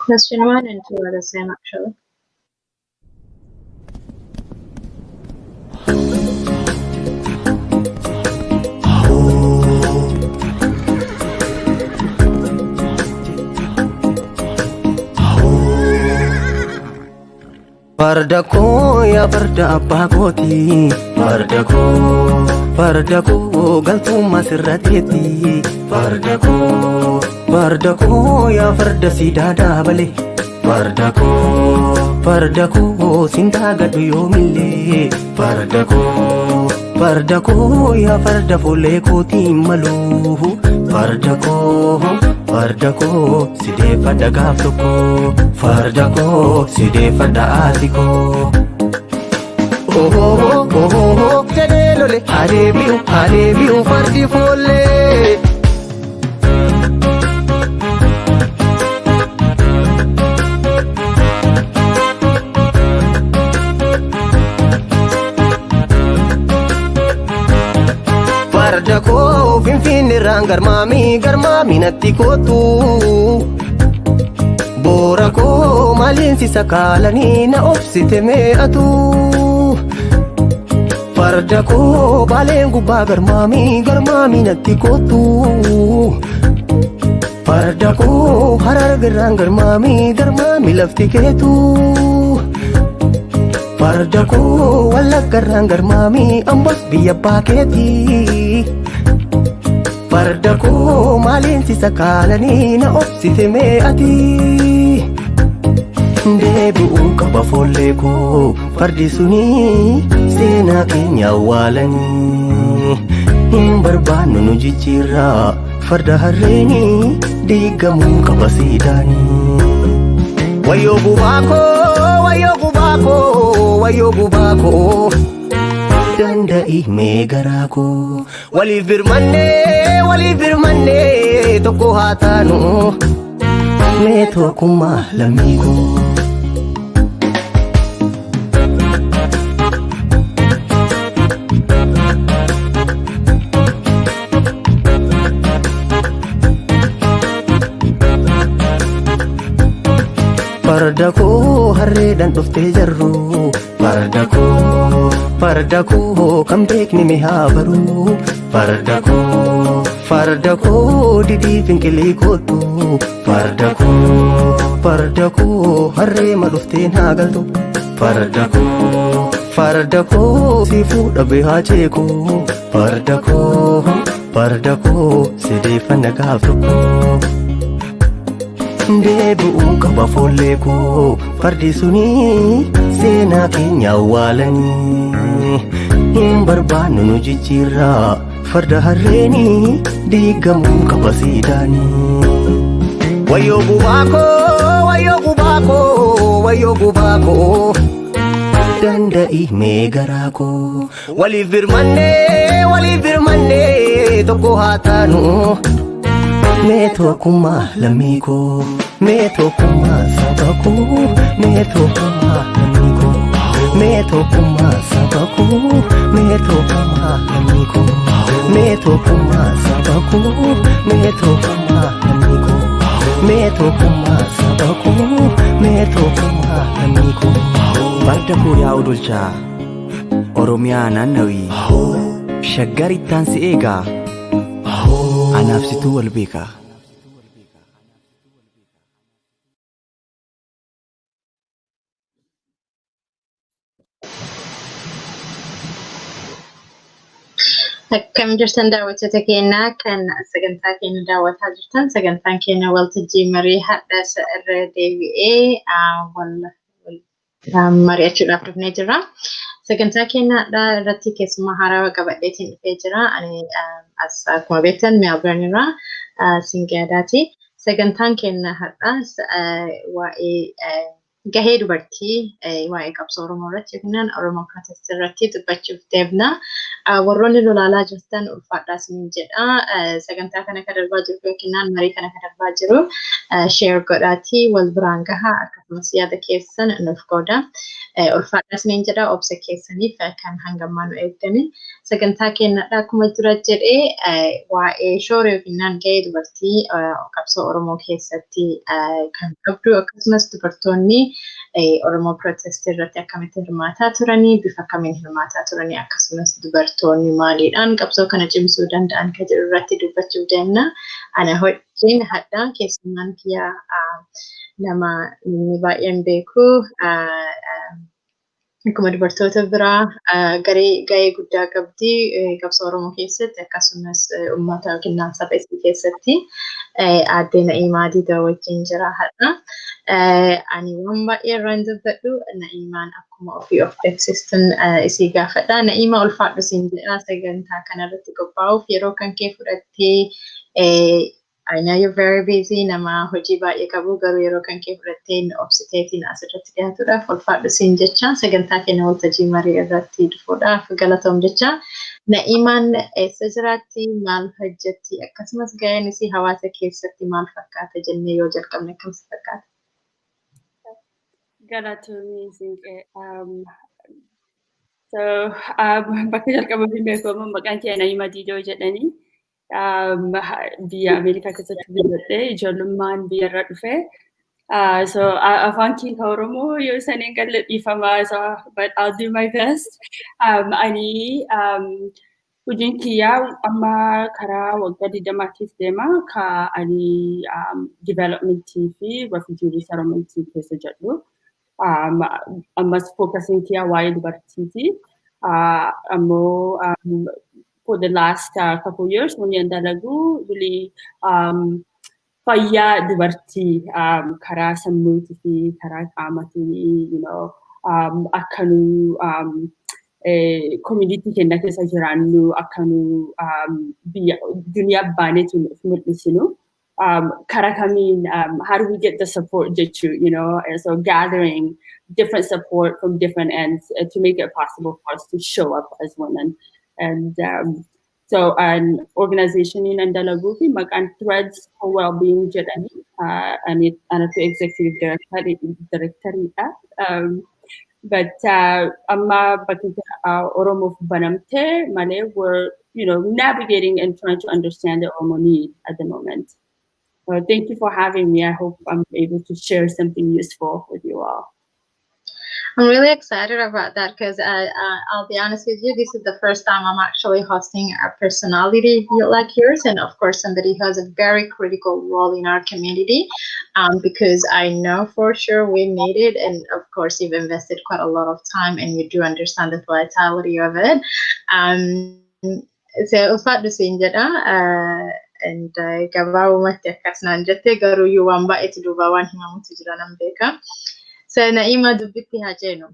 Question one and two are the same actually. Fardako ya farda abbaa kooti Fardako galtummaa sirrateeti Fardako ya farda siidaa daabale Fardako sintaa gadhu yoomillee Fardako ya farda fuullee kootiin maluu Fardako sideeffadha gaaf tokko Fardako sideeffadha aatiko jedhee lole adeebi'u fardi foollee Fardako finfinnirraan garmaamii natti kootu Boorako maaliinsi sakaalanii na obsite mee'atu Fardako baaleen gubbaa garmaamii natti kootu Fardako harargarraan garmaamii lafti keetu Fardako wallaggarraan garmaamii ambos biyya baakeeti Fardako maaliinsi sakaalanii na obsite mee'ati Deebi'uu qaba foollee koo fardi suni seenaa keenya awwaalanii Hin barbaannu nu jijjiirraa farda harreeni diigamuu qaba siidaanii Wayyoo gubaa koo Danda'i mee garaa koo Waliif birmannee tokko haa taanu Mee tokkummaa lammii koo Fardako harreedhaan dhuftee jarru Fardako kan beekni mee haa baru Fardako didii finqilee kootu Fardako harreema dhufteen haa galtu Fardako si fuudha bee haa ceeku Fardako sideeffanna gaaf tokko Deebi'uu qaba foollee koo fardi suni seenaa keenya awwaalanii Hin barbaannu nu jijjiirraa farda harreeni diigamuu qaba siidaanii Wayyoo gubaa koo Danda'i mee garaa koo Waliif birmannee tokko haa taanu Mee tokkummaa lammii koo Mee tokkummaa saba koo Mee tokkummaa lammii koo Mee tokkummaa saba koo Mee tokkummaa lammii koo Mee tokkummaa saba koo Mee tokkummaa lammii koo Mee tokkummaa saba koo Mee tokkummaa lammii koo Farda koo yaa udulchaa Oromiyaa naannawii Shaggarittaan si eegaa Anaaf situu wal beekaa Akkam jirtan daawwattoota keenyaa kan sagantaa keenya daawwataa jirtan sagantaan keenya waltajjii marii hadhaas irra deebi'ee mari'achuudhaaf dhufnee jirra. Sagantaa keenya irratti keessumaa haarawaa qabadheetiin dhufee jira. Ani akkuma beektan Melbourne irraa Singaadaati. Sagantaan keenya har'aas waa'ee gahee dubartii waa'ee qabsoo Oromoo irratti yookiin Oromoo Protest irratti dubbachuuf deebna. Warroonni lolaalaa jirtan ulfaadhaa isiniin jedha. Sagantaa kana kan darbaa jiru yookiin marii kana kan darbaa jiru share godhaatii wal biraan gahaa akkasumas yaada keessan nuuf qooda. Ulfaadhaa isiniin jedha obsa keessaniif kan hangammaa nu eegdani. sagantaa keenyadha akkuma dura jedhee waa'ee shoora yookiin gahee dubartii qabsoo Oromoo keessatti kan qabdu akkasumas dubartoonni Oromoo protestii irratti akkamitti hirmaataa turanii bifa akkamiin hirmaataa turanii akkasumas dubartoonni maaliidhaan qabsoo kana cimsuu danda'an kan jedhu irratti dubbachuu deemna. Ana hojiin hadhaan keessummaan kiyyaa nama inni baay'een beeku akkuma dubartoota biraa gahee guddaa qabdi qabsoo Oromoo keessatti akkasumas uummata yookiin saba isii keessatti aadde Na'imaa Diidoo wajjin jira hadha. Ani waan baay'ee irraan dubbadhu Na'imaan akkuma ofii of beeksistan isii gaafadha. Na'imaa ulfaadhu siin jedha sagantaa kanarratti qophaa'uuf yeroo kan kee fudhattee I know you're very busy. Nama hojii baay'ee qabu garuu yeroo kan kee fudhattee obsiteetiin asirratti dhiyaatuudhaaf ulfaadhu siin jecha sagantaa keenya waltajjii marii irratti dhufuudhaaf galatoom jecha. Na'imaan eessa jiraatti maal hojjetti akkasumas gaheen isii hawaasa keessatti maal fakkaata jennee yoo jalqabne akkamitti fakkaata? Galatoomii siinqee. Bakka jalqaba fi beekamu maqaan kee Na'imaa Diidoo jedhanii. Biyya Ameerikaa keessatti guddadhee ijoollummaan biyyarra dhufee so afaan kee Oromoo yoo saniin galle dhiifamaa but I'll do my best. Ani hojiin kiyyaa amma karaa waggaa 20 deema ka ani developmentii fi refugee resettlement keessa jedhu. Ammas focusing kiyyaa waa'ee dubartiiti. Ammoo for the last couple years when you're dalagu really fayyaa dubartii karaa sammuutii fi karaa qaamatii akkanuu community keenya keessa jiraannu akkanuu biyya duniyaa baaneetiin mul'isinu karaa kamiin how do we get the support jechuu so gathering different support from different ends to make it possible for us to show up as women. And so an organization in Andalagufi, Makan Threads for Wellbeing Jedani, and to executive director. But Amma Oromo Banamte, Malay were navigating and trying to understand the Oromo need at the moment. Thank you for having me. I hope I'm able to share something useful with you all. I'm really excited about that because I'll be honest with you, this is the first time I'm actually hosting a personality like yours and of course somebody who has a very critical role in our community because I know for sure we need it and of course you've invested quite a lot of time and you do understand the vitality of it. So ulfaadhu siin jedha and gabaabumatti akkasnaan jette garuu yoo waan baay'eetu duuba waan himamutu jira nan beeka. So Na'imaa dubbitti haa jennu.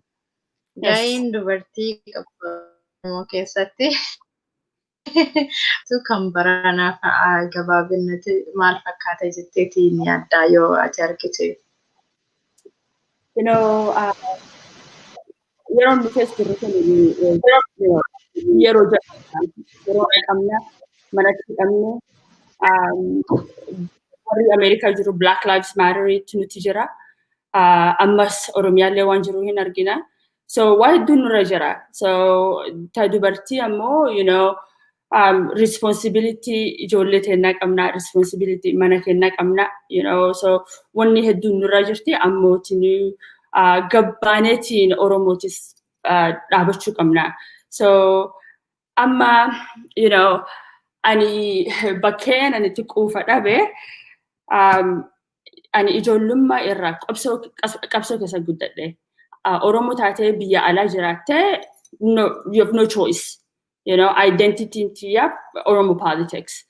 Gaheen dubartii qabsoo keessatti kan baranaa fa'aa gabaabinatti maal fakkaata jetteetiin yaaddaa yoo ati argitu? Yeroo nuti as jirru yeroo qabna manatti hidhamne warri Ameerikaa jiru Black Lives Matter nuti jira. Ammas Oromiyaallee waan jiru hin argina. So waa hedduu nurra jira. So ta dubartii ammoo responsibility ijoollee teennaa qabna, responsibility mana keenyaa qabna, so wanni hedduu nurra jirti ammootiin gabbaaneetiin Oromootis dhaabachuu qabna. So amma ani bakkeen ani itti quufa dhabe ani ijoollummaa irraa qabsoo keessa guddadhe. Oromoo taatee biyya alaa jiraatte you have no choice. Identity tiya Oromo politics.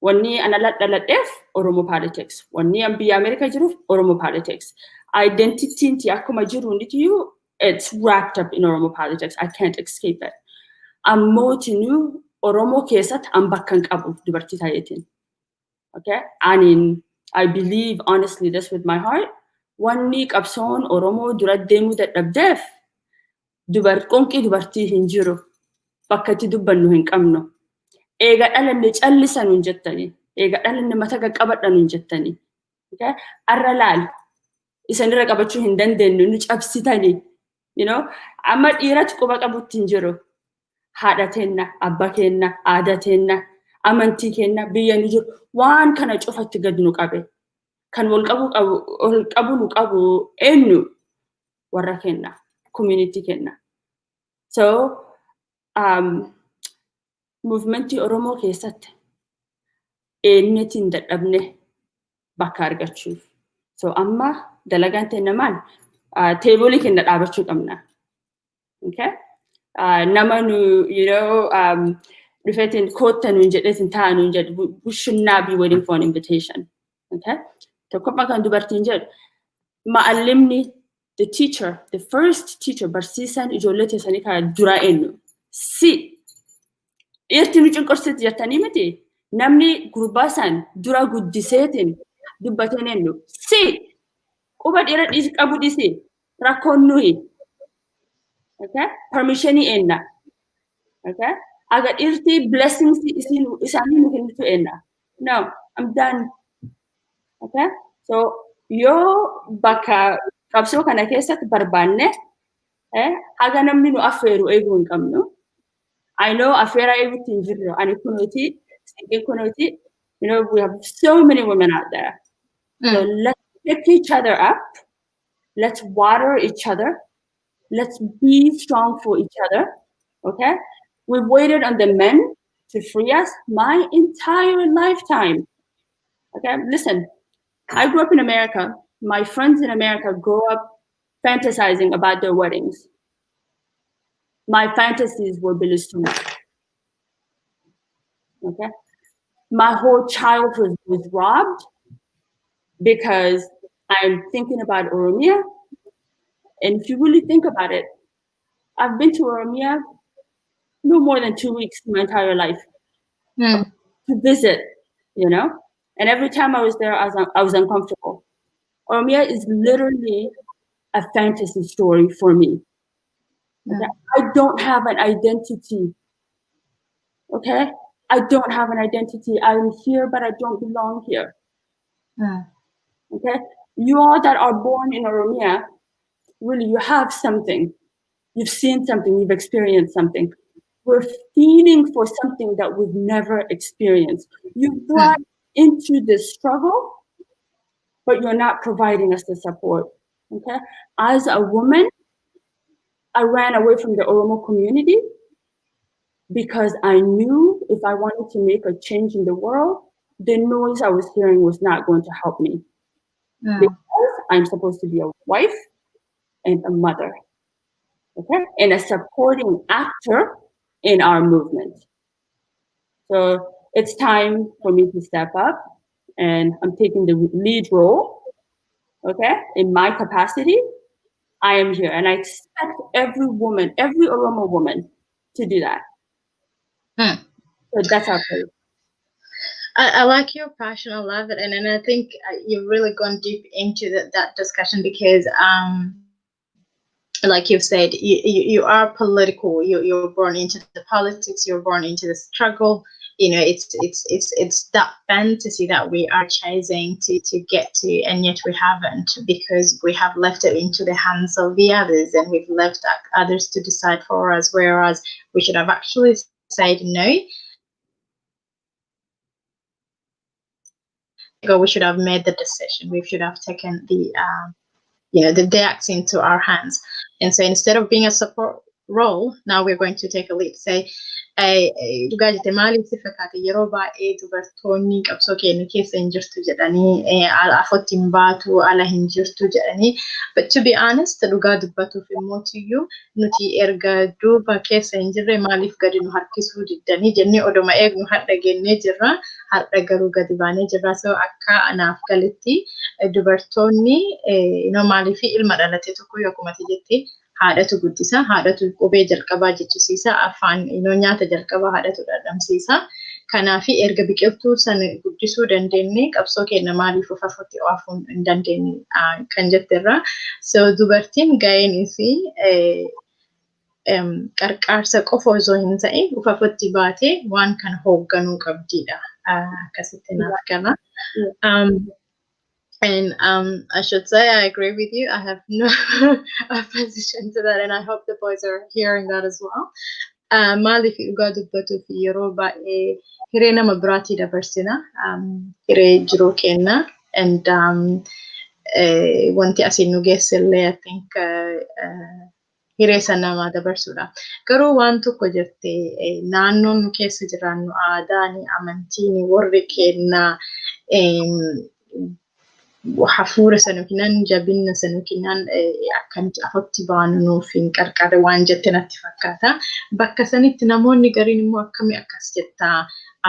Wanni ana dhaladheef Oromo politics. Wanni an biyya Ameerikaa jiruuf Oromo politics. Identity tiya akkuma jiru hunditiyyuu it's wrapped up in Oromo politics. I can't escape it. Ammootinuu Oromoo keessatti an bakka hin qabu dubartii taayeetiin. Okay? I believe honestly this with my heart. Wanni qabsoon Oromoo dura deemuu dadhabdeef qonqii dubartii hin jiru. Bakka itti dubbannu hin qabnu. Eega dhalanne callisan hin jettanii. Eega dhalanne mata qaqqabadhan hin jettanii. Okay? Arra laal. Isanirra qabachuu hin dandeenyu nu cabsitanii. Amma dhiirati quba qabutti hin jiru. haadha teenna, abbaa keenna, aadaa teenna, amantii keenna, biyya nu jiru waan kana cufatti gad nu qabe. Kan wal qabu nu qabu eenyu warra kenna, community kenna. So movementii Oromoo keessatti eenyutiin dadhabne bakka argachuuf. So amma dalagaan teenna maal? Teebolii kenna dhaabachuu qabna. Okay? Nama nu, dhufeetiin kootta nuun jedheetiin ta'a nuun jedhu, we should not be waiting for an invitation. Okay? Tokkoffaa kan dubartiin jedhu, ma'allimni, the teacher, the first teacher, barsiisaan ijoollee teessanii kan duraa eenyu. Dhiirti nu cunqursiisti jettanii miti. Namni gurbaa isaan dura guddiseetiin dubbateen eenyu. Quba dhiira qabu dhisi. Rakkoon nuyi. Okay? Permissionii eenna. Okay? Aga dhiirti blessings isaanii nu kennitu eenna. No, I'm done. Okay? So, yoo bakka qabsoo kana keessatti barbaanne, haga namni nu affeeru eeguu hin qabnu. I know affeera eeguutti hin jirru. Ani kunuuti, sinqii kunuuti. We have so many women out there. So let's pick each other up. Let's water each other. Let's be strong for each other. Okay? We've waited on the men to free us my entire lifetime. Okay? Listen, I grew up in America. My friends in America grow up fantasizing about their weddings. My fantasies were Bilistuna. Okay? My whole childhood was robbed because I'm thinking about Oromia. And if you really think about it, I've been to Oromia no more than 2 weeks in my entire life to visit, And every time I was there, I was uncomfortable. Oromia is literally a fantasy story for me. Okay? I don't have an identity. Okay? I don't have an identity. I'm here, but I don't belong here. Okay? You all that are born in Oromia, really, you have something. You've seen something. You've experienced something. We're feeding for something that we've never experienced. You brought into this struggle, but you're not providing us the support. Okay? As a woman, I ran away from the Oromo community because I knew if I wanted to make a change in the world, the noise I was hearing was not going to help me. Because I'm supposed to be a wife and a mother, okay? And a supporting actor in our movement. So it's time for me to step up, and I'm taking the lead role, okay? In my capacity, I am here, and I expect every woman, every Oromo woman, to do that. So that's our place. I like your passion. I love it, and I think you've really gone deep into that discussion because, like you've said, you are political. You're born into the politics. You're born into the struggle. It's that fantasy that we are chasing to get to, and yet we haven't because we have left it into the hands of the others, and we've left others to decide for us. Whereas we should have actually said no. We should have made the decision. We should have taken the acts into our hands. And so instead of being a support role, now we're going to take a lead. Say, dhugaajite maaliif si fakkaate yeroo baay'ee dubartoonni qabsoo keenya keessa hin jirtu jedhanii afootti hin baatu ala hin jirtu jedhanii, but to be honest dhugaa dubbatuuf immoo tiyyuu nuti erga duuba keessa hin jirre maaliif gadi nu harkisuu diddanii jennee oduma eegnu hadha gennee jirra, hadha garuu gadi baanee jirra. So akka anaaf galitti dubartoonni maaliif ilma dhalate tokko akkuma jettee haadhatu guddisa, haadhatu qubee jalqabaa jechisiisa, afaan nyaata jalqabaa haadhatu dadhabsiisa. Kanaaf erga biqiltuu sana guddisuu dandeenye qabsoo keenya maaliif afootti oofuu hin dandeenye kan jetterra. So dubartiin ga'een isii qarqaarsa qofa osoo hin ta'in afootti baatee waan kan hoogganuu qabdidha. Akkasitti naaf gala. And I should say I agree with you. I have no opposition to that, and I hope the boys are hearing that as well. maaliif dhugaa dubbatuuf yeroo baay'ee hiree nama biraatii dabarsina. Hiree jiruu kenna. And wanti asiin nu geessillee I think hiree sana namaa dabarsudha. Garuu waan tokko jirti naannoon nu keessa jiraannu aadaan amantiin warri kennaa hafuura sana yookiin jabina sana yookiin akkamitti afatti baanu nuuf hin qarqarre waan jette natti fakkaata. Bakka sanitti namoonni gariin immoo akkamii akkas jettaa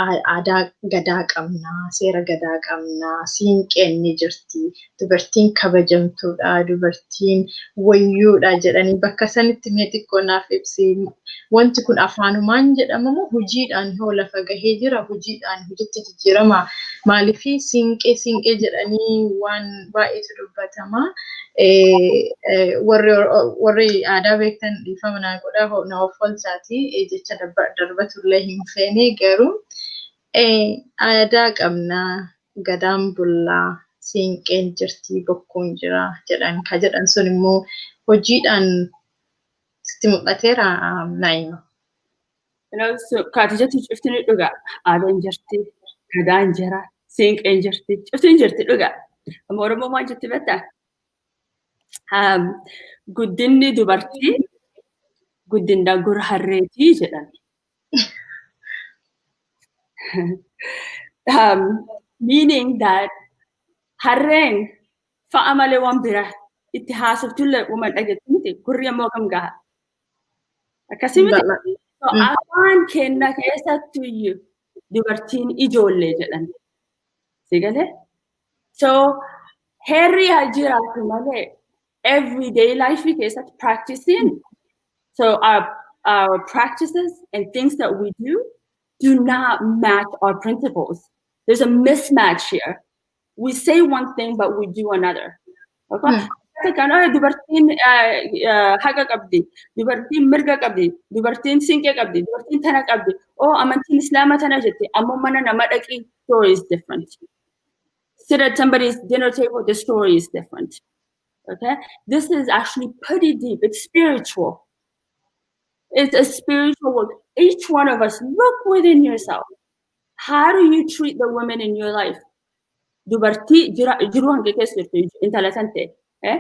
aadaa gadaa qabnaa, seera gadaa qabnaa, siinqeen ni jirti, dubartiin kabajamtuudha, dubartiin wayyuudha jedhanii bakka sanitti mee xiqqoo naaf ibsi. Wanti kun afaanumaan jedhamamu hojiidhaan yoo lafa gahee jira, hojiidhaan hojiitti jijjiirama. Maaliif siinqee jedhanii waan baay'eetu dubbatama. Warri aadaa beektan dhiifama naa godhaa na of oolchaati jecha darbatullee hin feene garuu aadaa qabnaa gadaan bullaa siinqeen jirti bokkuun jira jedhan ka jedhan sun immoo hojiidhaan sitti mul'ateera naayima. Kaati jetti cuftiin dhugaa aadaan jirti gadaan jira siinqeen jirti cuftiin jirti dhugaa amma oromoo maal jetti beektaa? Guddinni dubartii guddina gurra harreetii jedhan. Meaning that harreen fa'a malee waan biraa itti haasoftulle uuman dhageetti miti gurri ammoo kam gaha. Akkasii miti. Afaan kenna keessattuyyuu dubartiin ijoollee jedhan. Si galee? So heerri haa jiraatu malee everyday life keessatti practicing. So our practices and things that we do not match our principles. There's a mismatch here. We say one thing, but we do another. Okay? Kana dubartiin haqa qabdi, dubartiin mirga qabdi, dubartiin siinqee qabdi, dubartiin tana qabdi. Oh, amantiin islaamaa tana jetti. Ammoo mana nama dhaqi, story is different. Sit at somebody's dinner table, the story is different. Okay? This is actually pretty deep. It's spiritual. It's a spiritual work. Each one of us, look within yourself. How do you treat the women in your life? Dubartii jiruu hanga keessa jirtu intala san ta'e,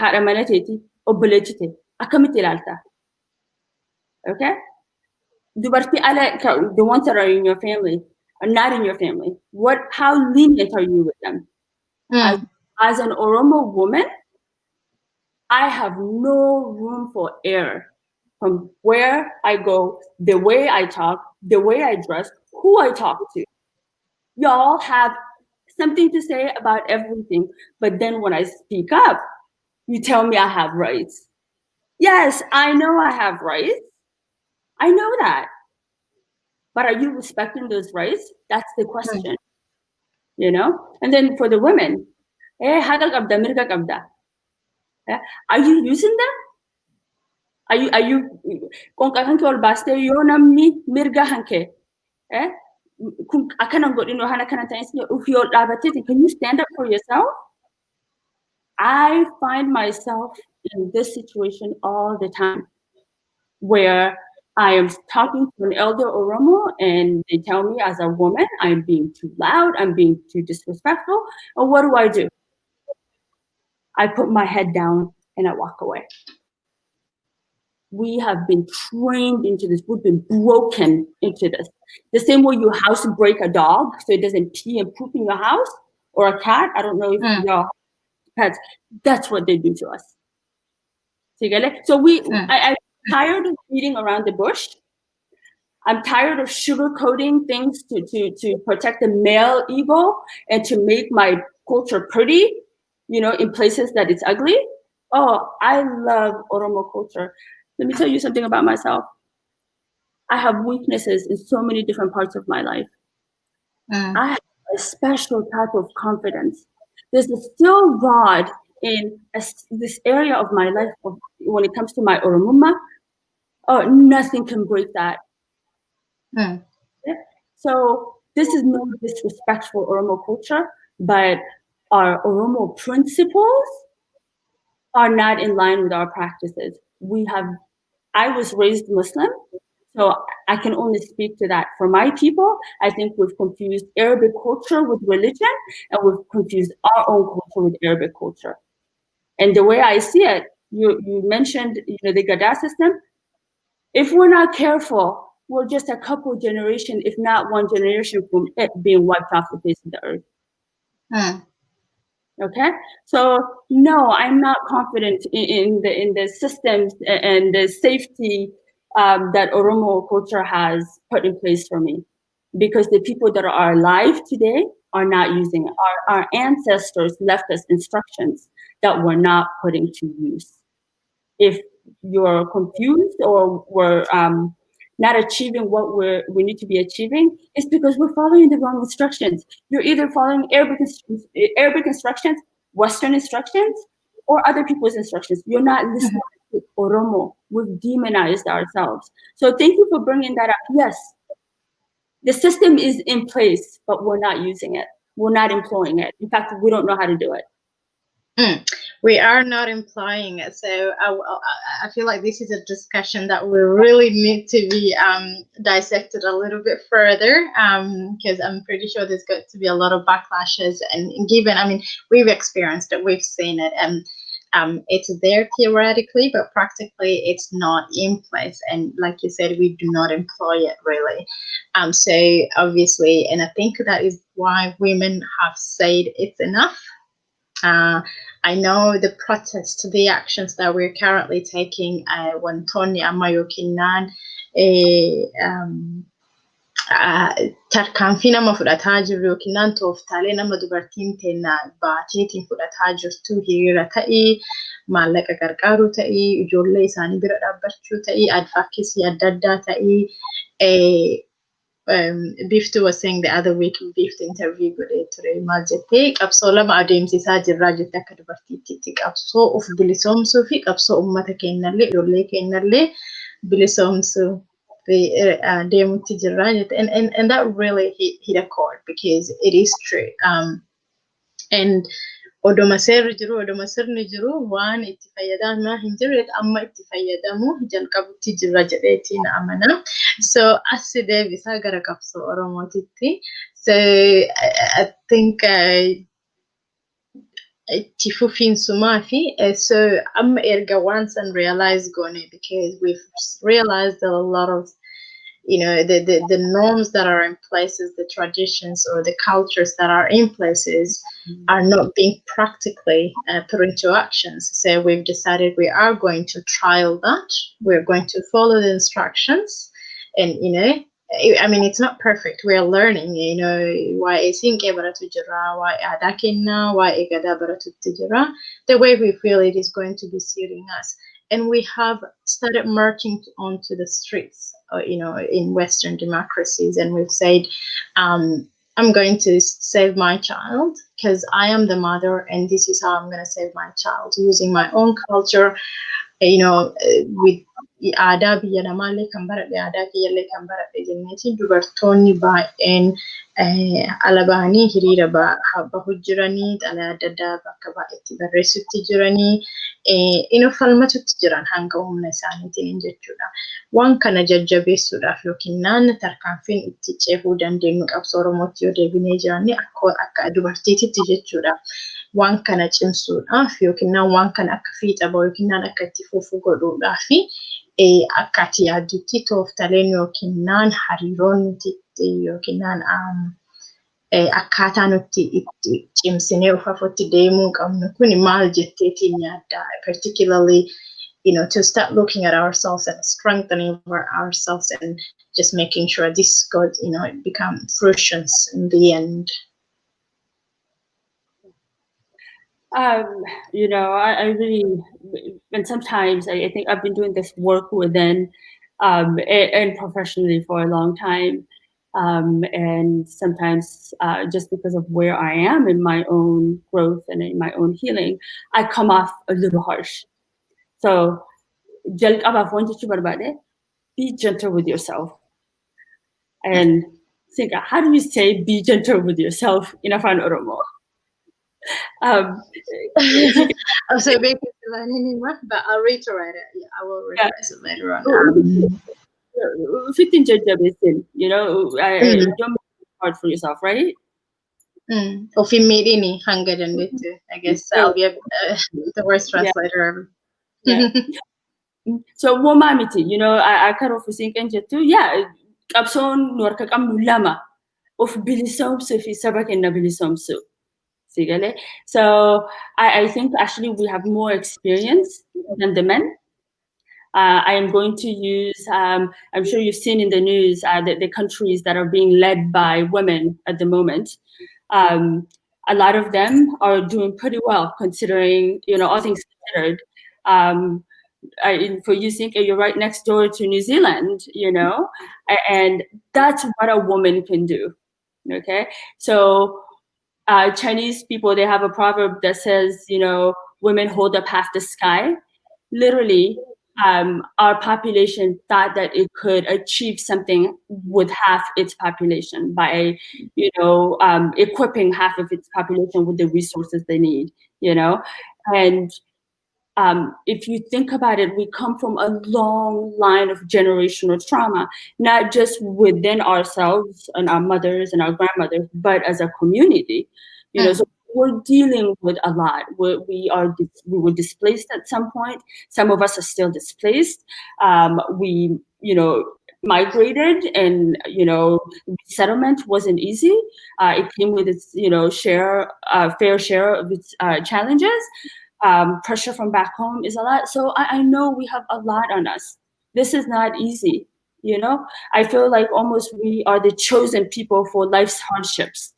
haadha mana teeti, obboleetti ta'e, akkamitti ilaalta? Okay? Dubartii ala, the ones that are in your family, are not in your family. How lenient are you with them? As an Oromo woman, I have no room for error. From where I go, the way I talk, the way I dress, who I talk to. Y'all have something to say about everything, but then when I speak up, you tell me I have rights. Yes, I know I have rights. I know that. But are you respecting those rights? That's the question. You know? And then for the women, are you using them? Are you konka hanke ol baaste yoo namni mirga hanke akkanan godhinu hana kana ta'es if yoo dhaabatte can you stand up for yourself? I find myself in this situation all the time where I am talking to an elder Oromo and they tell me as a woman I'm being too loud, I'm being too disrespectful, and what do? I put my head down and I walk away. We have been trained into this. We've been broken into this. The same way you house break a dog so it doesn't pee and poop in your house, or a cat. I don't know if your pets. That's what they do to us. So I'm tired of beating around the bush. I'm tired of sugarcoating things to protect the male ego and to make my culture pretty, in places that it's ugly. Oh, I love Oromo culture. Let me tell you something about myself. I have weaknesses in so many different parts of my life. I have a special type of confidence. There's a still rod in this area of my life when it comes to my Oromuma. Oh, nothing can break that. So this is no disrespectful Oromo culture, but our Oromo principles are not in line with our practices. We have I was raised Muslim, so I can only speak to that. For my people, I think we've confused Arabic culture with religion, and we've confused our own culture with Arabic culture. And the way I see it, you mentioned the Gada system. If we're not careful, we're just a couple generations, if not one generation, from it being wiped off the face of the earth. Okay, so no, I'm not confident in the systems and the safety that Oromo culture has put in place for me, because the people that are alive today are not using it. Our ancestors left us instructions that we're not putting to use. If you're confused or we're not achieving what we need to be achieving, it's because we're following the wrong instructions. You're either following Arabic instructions, Western instructions, or other people's instructions. You're not listening to Oromo. We've demonized ourselves. So thank you for bringing that up. Yes, the system is in place, but we're not using it. We're not employing it. In fact, we don't know how to do it. We are not implying it. So I feel like this is a discussion that we really need to be dissected a little bit further, because I'm pretty sure there's going to be a lot of backlashes. And given, I mean, we've experienced it, we've seen it, and it's there theoretically, but practically it's not in place. And like you said, we do not employ it really. So obviously, and I think that is why women have said it's enough. I know the protest, the actions that we're currently taking, wantoonni amma yookiin tarkaanfii nama fudhataa jiru yookiin tooftaalee nama dubartiin teenya baateetiin fudhataa jirtu hiriira ta'ii, maallaqa gargaaruu ta'ii, ijoollee isaanii bira dhaabbachuu ta'ii, advocacy adda addaa ta'ii. Biftu was saying the other week, Biftu interview godhee ture maal jettee qabsoo lama adeemsisaa jirraa jette akka dubartiitti qabsoo of bilisoomsuu fi qabsoo uummata keenyallee ijoollee keenyallee bilisoomsuu deemutti jirraa jette, and that really hit a chord because it is true. And oduma sirni jiru waan itti fayyadamaa hin jirre amma itti fayyadamu jalqabutti jirra jedheetiin amana. So as deebisaa gara qabsoo Oromootitti. So I think itti fufiinsumaa fi so amma erga once and realize goone, because we've realized that a lot of the norms that are in places, the traditions or the cultures that are in places are not being practically put into actions. So we've decided we are going to trial that. We're going to follow the instructions, and I mean, it's not perfect. We're learning, why isinke baratu jira, why adakinna, why igada baratu jira. The way we feel it is going to be suiting us. And we have started marching onto the streets, in Western democracies. And we've said, I'm going to save my child because I am the mother, and this is how I'm going to save my child, using my own culture, with aadaa biyya namaallee kan baradhe, aadaa kiyyallee kan baradhe jenneeti dubartoonni baay'een ala bahanii hiriira bahu jiranii, dhalaa adda addaa bakka baay'eetti barreessutti jiranii, falmatutti jiran hanga humna isaaniitiin jechuudha. Waan kana jajjabeessuudhaaf yookiin tarkaanfiin itti ceehuu dandeenyu qabsoo Oromootti yoo deebinee jiraanne akka dubartiititti jechuudha. Waan kana cimsuudhaaf yookiin waan kana akka fiixa bahu yookiin akka itti fufuu godhuudhaaf akka ati yaaddutti tooftaleen yookiin hariiroon yookiin akkaataa nuti itti cimsinee ufafutti deemuu qabnu kun maal jetteetiin yaadda, particularly to start looking at ourselves and strengthening ourselves and just making sure this goes, it becomes fruitions in the end. I really, and sometimes I think I've been doing this work within and professionally for a long time. And sometimes just because of where I am in my own growth and in my own healing, I come off a little harsh. So, be gentle with yourself. And think, how do you say be gentle with yourself in Afaan Oromoo? So basically but I'll reiterate it. Yeah, I will reiterate it later on. Fitting jajjabeessin, you know, don't make it hard for yourself, right? Ofin miidhini hanga dandeetti. I guess I'll be the worst translator ever. Yeah. So womaa miti, you know, akka rofisiin kan jettu, qabsoon nu harka qabnu lama, of bilisoomsuu fi saba kenna bilisoomsuu. So I think actually we have more experience than the men. I am going to use, I'm sure you've seen in the news the countries that are being led by women at the moment. A lot of them are doing pretty well considering, you know, all things considered. For you, Sinke, you're right next door to New Zealand, you know, and that's what a woman can do, okay? So Chinese people, they have a proverb that says, you know, women hold up half the sky. Literally, our population thought that it could achieve something with half its population by, you know, equipping half of its population with the resources they need, you know. And if you think about it, we come from a long line of generational trauma, not just within ourselves and our mothers and our grandmothers, but as a community, you know. So we're dealing with a lot. We were displaced at some point. Some of us are still displaced. We, you know, migrated, and you know, settlement wasn't easy. It came with its, you know, fair share of its challenges. Pressure from back home is a lot. So I know we have a lot on us. This is not easy, you know. I feel like almost we are the chosen people for life's hardships,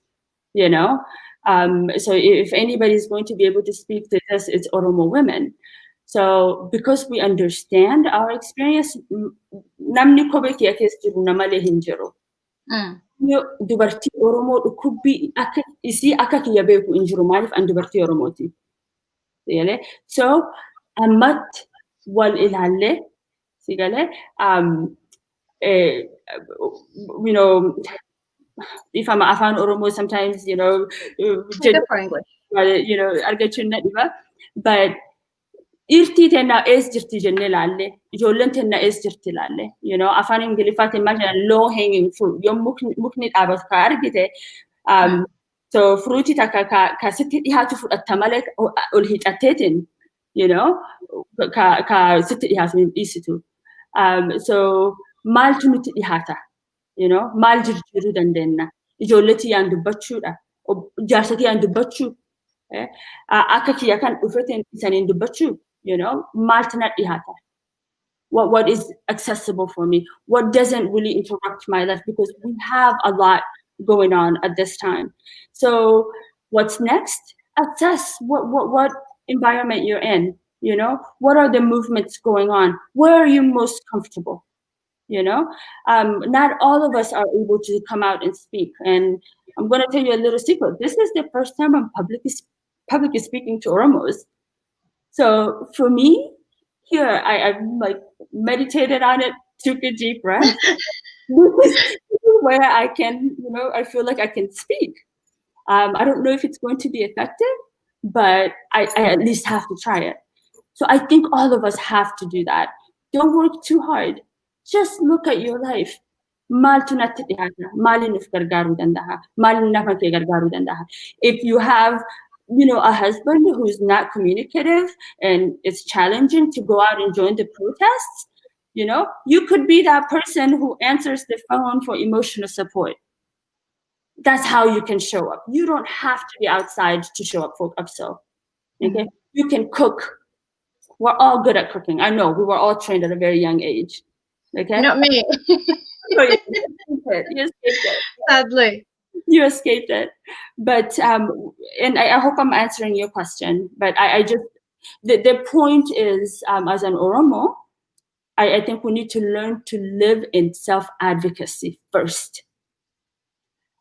you know. So if anybody is going to be able to speak to this, it's Oromo women. So because we understand our experience, namni kobe kiya keessa jiru namale hin jiru. Dubartii Oromoo dhukkubbii akka isii akka kiyya beeku hin jiru. Maaliif an dubartii Oromooti? So ammat wal ilalle, you know, if I'm Afan Oromo, sometimes, you know, English. You know, argachun nadiba, but irti tenna es jirti jenne lalle, jollen tenna es jirti lalle, you know, Afan Ingilifat imagine low hanging fruit, yom mukni abat ka argite, so fruity ka sitti dhihatu fudhatta malee ol hidhateetiin, you know, ka sitti dhihatu hin dhiisitu. So maaltu nutti dhihata, you know, maal jijjiiruu dandeenya. Ijoollee tiyyaan dubbachuudha. Jaarsa tiyyaan dubbachuu. Akka kiyya kan dhufeetiin isaniin dubbachuu, you know, maaltu na dhihata. What is accessible for me? What doesn't really interrupt my life? Because we have a lot going on at this time. So what's next? Assess what environment you're in, you know, what are the movements going on? Where are you most comfortable? You know, not all of us are able to come out and speak. And I'm going to tell you a little secret. This is the first time I'm publicly speaking to Oromos. So for me, here, I've like meditated on it, took a deep breath. Where I can, you know, I feel like I can speak. I don't know if it's going to be effective, but I at least have to try it. So I think all of us have to do that. Don't work too hard. Just look at your life. If you have, you know, a husband who's not communicative and it's challenging to go out and join the protests, you know, you could be that person who answers the phone for emotional support. That's how you can show up. You don't have to be outside to show up for Upso. Okay? You can cook. We're all good at cooking. I know we were all trained at a very young age. Okay? Not me. You escaped it. Sadly. You escaped it. But and I hope I'm answering your question. But I just the point is, as an Oromo, I think we need to learn to live in self-advocacy first.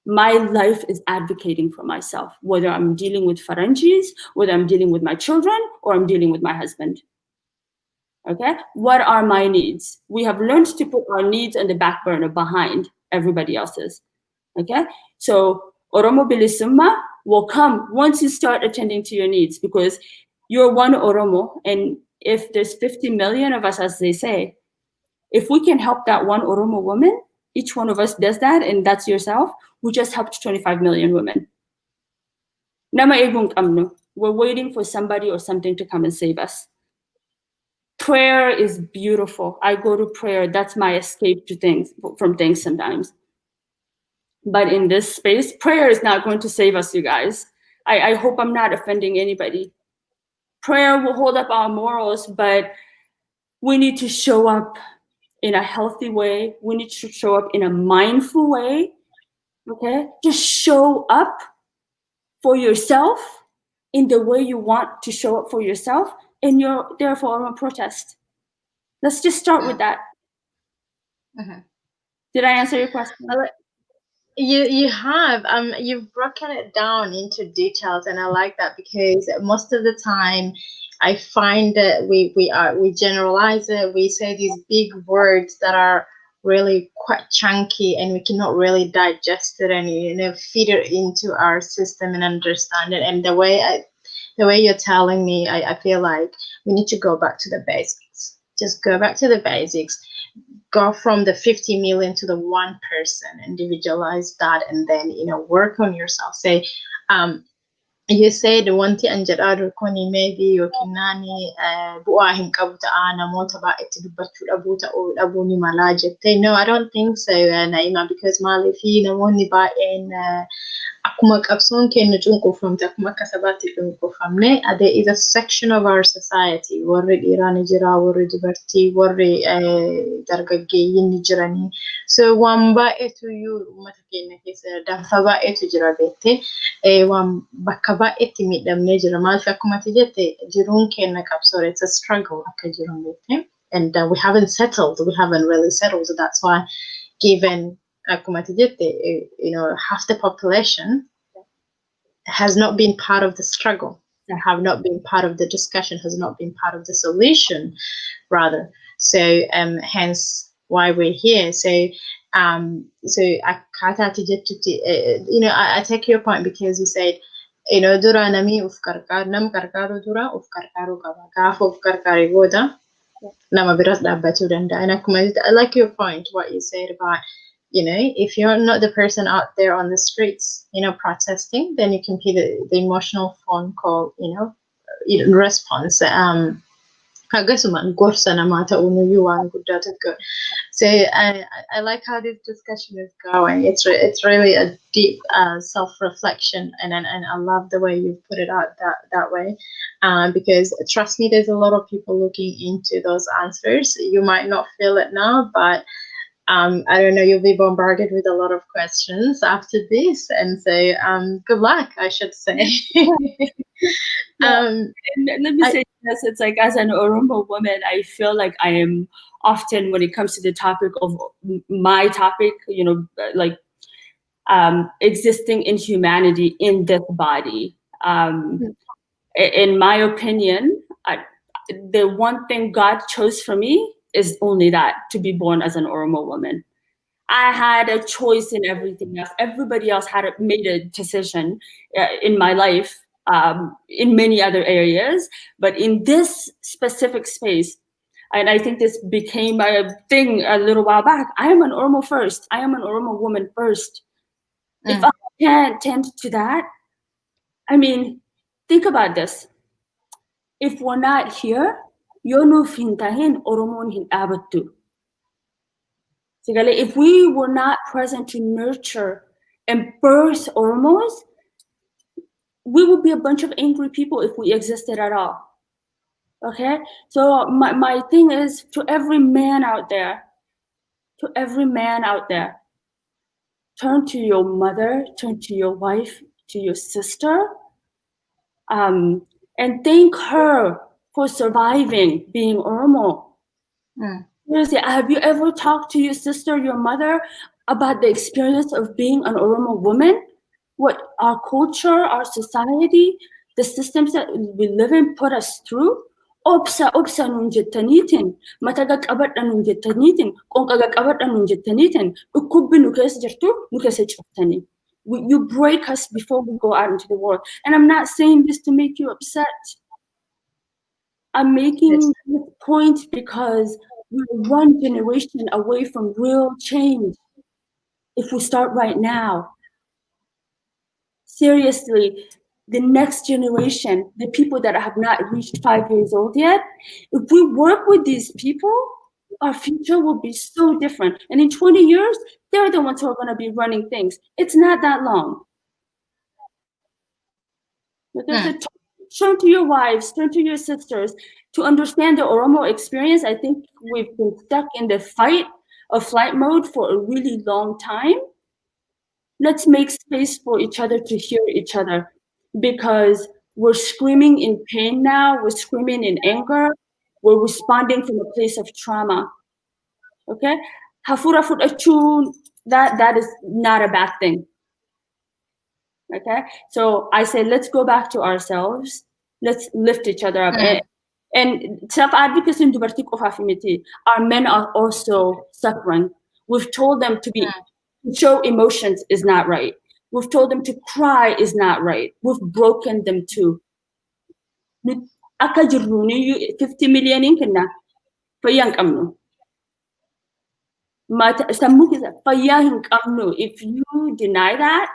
My life is advocating for myself, whether I'm dealing with Faranjis, whether I'm dealing with my children, or I'm dealing with my husband. Okay? What are my needs? We have learned to put our needs on the back burner behind everybody else's. Okay? So Oromo Bilisuma will come once you start attending to your needs, because you're one Oromo, and if there's 50 million of us, as they say, if we can help that one Oromo woman, each one of us does that, and that's yourself, we just helped 25 million women. Nama egung kamnu. We're waiting for somebody or something to come and save us. Prayer is beautiful. I go to prayer. That's my escape to from things sometimes. But in this space, prayer is not going to save us, you guys. I hope I'm not offending anybody. Prayer will hold up our morals, but we need to show up in a healthy way. We need to show up in a mindful way, okay? Just show up for yourself in the way you want to show up for yourself, and you're therefore on protest. Let's just start with that. Did I answer your question? You have you've broken it down into details, and I like that, because most of the time I find that we generalize it. We say these big words that are really quite chunky, and we cannot really digest it and feed it into our system and understand it. And the way you're telling me, I feel like we need to go back to the basics. Just go back to the basics. Go from the 50 million to the one person, individualize that, and then work on yourself. Say, you said wanti anjadadu kuni maybe yokinani bu'a hin qabu ta'a namoota baay'eetti dubbachuu dhabuu ta'uu dhabuu ni malaa jettee. No, I don't think so, Naima, because maalifi namoonni baay'een akkuma qabsoon keenya cunqurfamte akkuma akka sabaatti cunqurfamne, there is a section of our society, warri dhiiraa ni jira, warri dubartii, warri dargaggeeyyiin ni jiranii. So waan baay'eetu iyyuu uummata keenya keessa danfa baay'eetu jira beektee, waan bakka baay'eetti miidhamnee jira. Maaliif akkuma ati jette jiruun keenya qabsoo, it's a struggle akka jiruun beektee, and we haven't really settled. So that's why, given half the population has not been part of the struggle, have not been part of the discussion, has not been part of the solution, rather. So hence why we're here. So I take your point, because you said, dura nami uf karkaru, nam karkaru dura uf karkaru qaba. Gaafa uf karkari booda nama biras dhaabbachuu danda'a. And I like your point, what you said about, if you're not the person out there on the streets, protesting, then you can be the emotional phone call, response. So I like how this discussion is going. It's really a deep self-reflection, and I love the way you put it out that way, because trust me, there's a lot of people looking into those answers. You might not feel it now, but I don't know, you'll be bombarded with a lot of questions after this, and so good luck, I should say. And let me say this, it's like, as an Oromo woman, I feel like I am often, when it comes to the topic of my topic, existing in humanity in this body. In my opinion, the one thing God chose for me is only that, to be born as an Oromo woman. I had a choice in everything else. Everybody else made a decision in my life, in many other areas, but in this specific space, and I think this became a thing a little while back, I am an Oromo first. I am an Oromo woman first. If I can't tend to that, I mean, think about this. If we're not here, if we were not present to nurture and birth Oromos, we would be a bunch of angry people if we existed at all. Okay? So my thing is, to every man out there, turn to your mother, turn to your wife, to your sister, and thank her for surviving being Oromo. Have you ever talked to your sister, your mother, about the experience of being an Oromo woman? What our culture, our society, the systems that we live in put us through? Obsa nun jettaniitin, mataga qabadha nun jettaniitin, qonqaga qabadha nun jettaniitin, dhukkubbi nu keessa jirtu nu keessa cuftanii. You break us before we go out into the world. And I'm not saying this to make you upset. I'm making this point because we're one generation away from real change. If we start right now, seriously, the next generation, the people that have not reached 5 years old yet, if we work with these people, our future will be so different. And in 20 years, they're the ones who are going to be running things. It's not that long. Turn to your wives, turn to your sisters to understand the Oromo experience. I think we've been stuck in the fight or flight mode for a really long time. Let's make space for each other to hear each other, because we're screaming in pain now, we're screaming in anger, we're responding from a place of trauma. Okay? Hafura fudachun, that is not a bad thing. Okay? So I say, let's go back to ourselves. Let's lift each other up. And self-advocacy in dubartii qofaaf miti. Our men are also suffering. We've told them to show emotions is not right. We've told them to cry is not right. We've broken them too. Akka jirruuni 50 million in kenna fayyaa hin qabnu. Sammuu keessa fayyaa hin qabnu. If you deny that,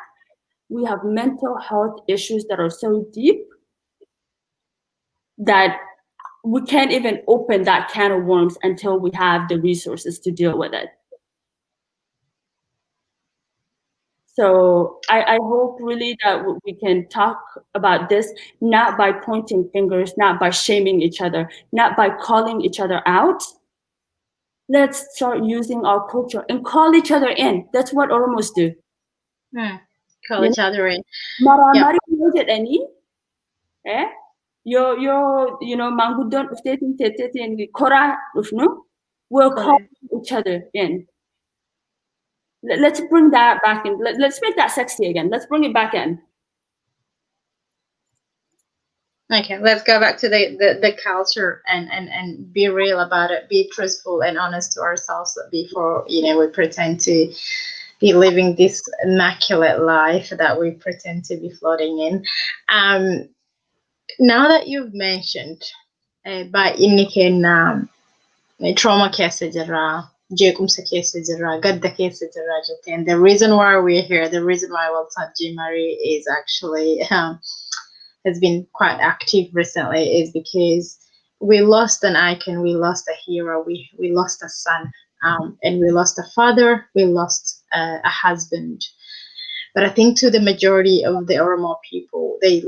we have mental health issues that are so deep that we can't even open that can of worms until we have the resources to deal with it. So I hope really that we can talk about this, not by pointing fingers, not by shaming each other, not by calling each other out. Let's start using our culture and call each other in. That's what Oromos do. Call each other in. Maramari jedhani, yo manguddon dhufteetiin teetteetiin koraa dhufnu, we'll call each other in. Let's bring that back in. Let's make that sexy again. Let's bring it back in. Okay, let's go back to the culture and be real about it. Be truthful and honest to ourselves before we pretend to be living this immaculate life that we pretend to be floating in. Now that you've mentioned by indicating trauma keessa jirra, jeequmsa keessa jirra, gadda keessa jirra jetteen, the reason why we're here, the reason why Waltajjii Marii is actually has been quite active recently is because we lost an icon, we lost a hero, we lost a son, and we lost a father, we lost a husband. But I think to the majority of the Oromo people, they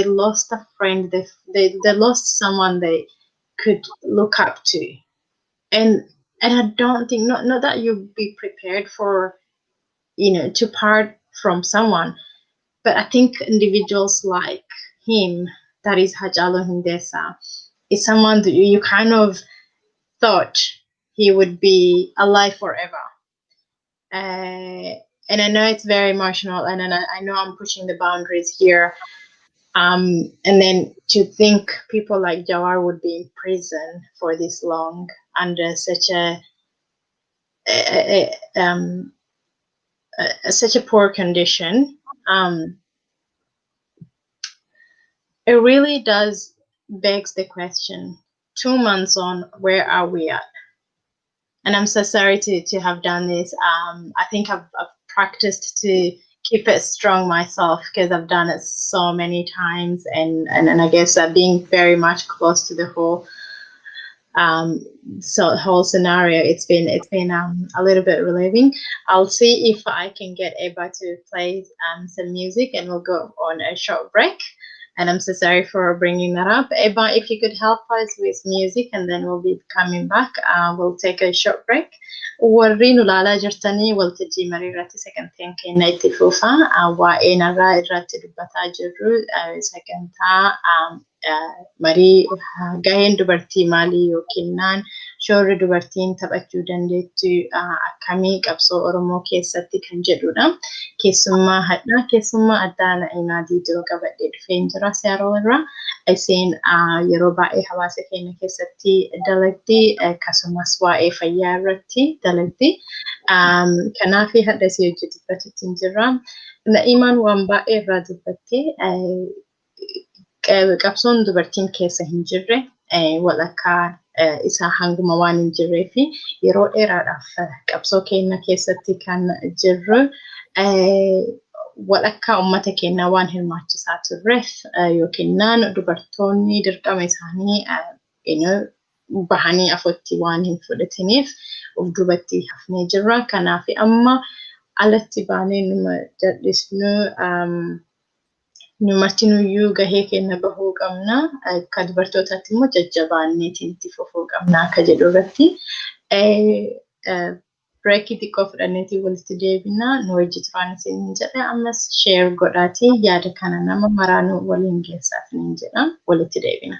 lost a friend, they lost someone they could look up to, and I don't think not that you'd be prepared for to part from someone, but I think individuals like him, that is Hachalu Hundessa, is someone that you kind of thought he would be alive forever. And I know it's very emotional, and I know I'm pushing the boundaries here. And then to think people like Jawar would be in prison for this long under such a poor condition, it really does begs the question. 2 months on, where are we at? And I'm so sorry to have done this. I think I've practiced to keep it strong myself because I've done it so many times, and I guess being very much close to the whole whole scenario, it's been a little bit relieving. I'll see if I can get Eba to play some music, and we'll go on a short break. And I'm so sorry for bringing that up. Eba, if you could help us with music, and then we'll be coming back. We'll take a short break. Warri nulaalaa jirtanii Waltajjii Marii irratti sagantaan keenya itti fufa. Waa'ee narraa irratti dubbataa jirru sagantaa marii gaheen dubartii maalii yookiin shoorri dubartiin taphachuu dandeettu akkamii qabsoo Oromoo keessatti kan jedhudha. Keessummaa hadhaa, keessummaa addaa Na'imaa Diidoo qabadhee dhufeen jira Seeroo irraa. Isiin yeroo baay'ee hawaasa keenya keessatti dalagdi, akkasumas waa'ee fayyaa irratti dalagdi. Kanaaf hadha isii hojii dubbatutti hin jirra. Na'imaan waan baay'ee irraa dubbatte qabsoon dubartiin keessa hin jirre walakkaa isa hanguma waan hin jirree fi yeroo dheeraadhaaf qabsoo keenya keessatti kan jirru walakkaa uummata keenya waan hirmaachisaa turreef yookiin dubartoonni dirqama isaanii bahanii afootti waan hin fudhatiniif of duubatti hafnee jirra. Kanaaf amma alatti baanee numa jal'isnu numartinuyyuu gahee keenya bahuu qabna. Akka dubartootaatti immoo jajjabaanneetiin itti fufuu qabna akka jedhu irratti breekii xiqqoo fudhanneetii walitti deebina. Nu wajji turaan isin jedhe ammas sheer godhaatii yaada kana nama maraanuu waliin geessaaf niin jedha walitti deebina.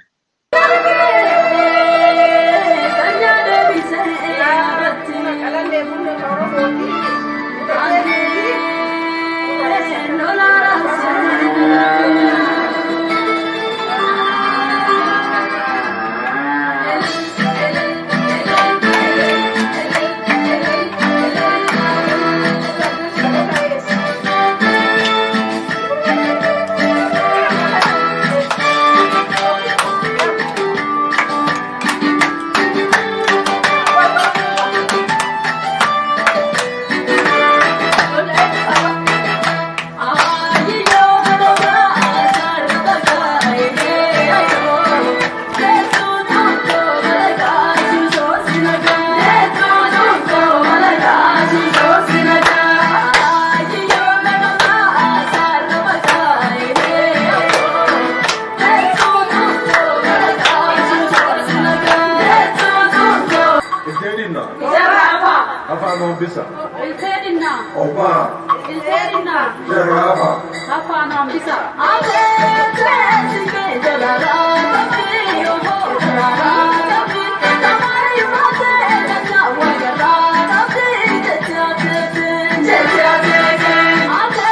Bisa. Ilterina. Opa. Ilterina. Jerafa. Apa nam bisa. Ate sike jalara tapi oho jalara tapi tamari mate na wagara tapi jajate ate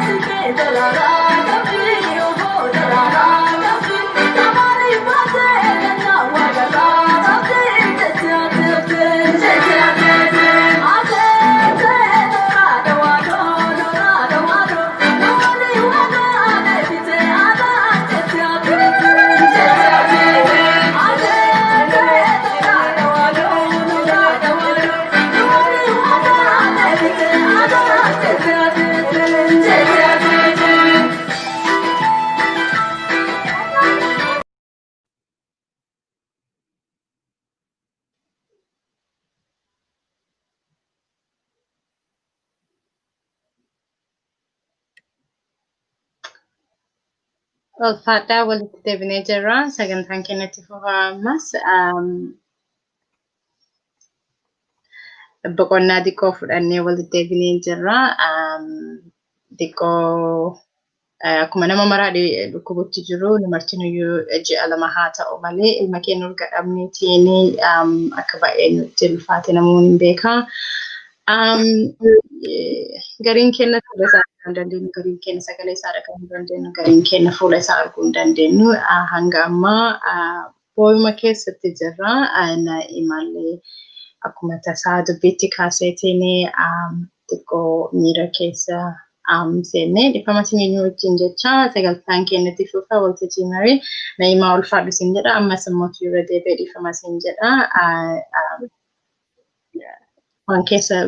sike jalara tapi oho jalara tapi tamari mate na wagara tapi jajate Ulfaadhaa walitti deebinee jirra. Sagantaan keenyatti fufaa ammas boqonnaa xiqqoo fudhannee walitti deebinee jirra. Xiqqoo akkuma nama maraa dhukkubutti jiru namartinuyyuu ji'a lama haa ta'u malee ilma keenya ol gadhabneetiin akka baay'ee nutti ulfaate namoonni hin beekaa. Gariin keenya fuula isaa arguu hin dandeenyu, gariin keenya sagalee isaa dhaga'uu hin dandeenyu, gariin keenya fuula isaa arguu hin dandeenyu. Hanga ammaa boo'uma keessatti jirra. Imallee akkuma tasaa dubbiitti kaaseetiin xiqqoo miira keessa seennee dhifama isin wajjin jecha sagantaan keenyatti fufa waltajjii marii Na'imaa ulfaadhu isin jedha. Ammas immoo irra deebi'ee dhifama isin jedha.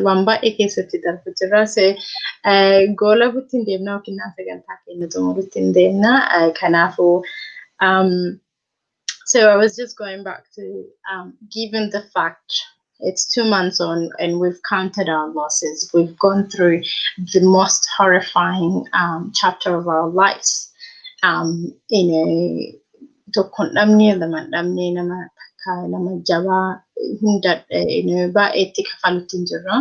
Waan baay'ee keessatti darbu jirra. Goola buttiin deemna yookiin sagantaa keenya xumurutti hin deemna. Kanaafuu so I was just going back to given the fact it's 2 months on and we've counted our losses. We've gone through the most horrifying chapter of our lives. Tokkoon dhabnee lama dhabnee nama jabaa baay'eetti kafalutti jirra.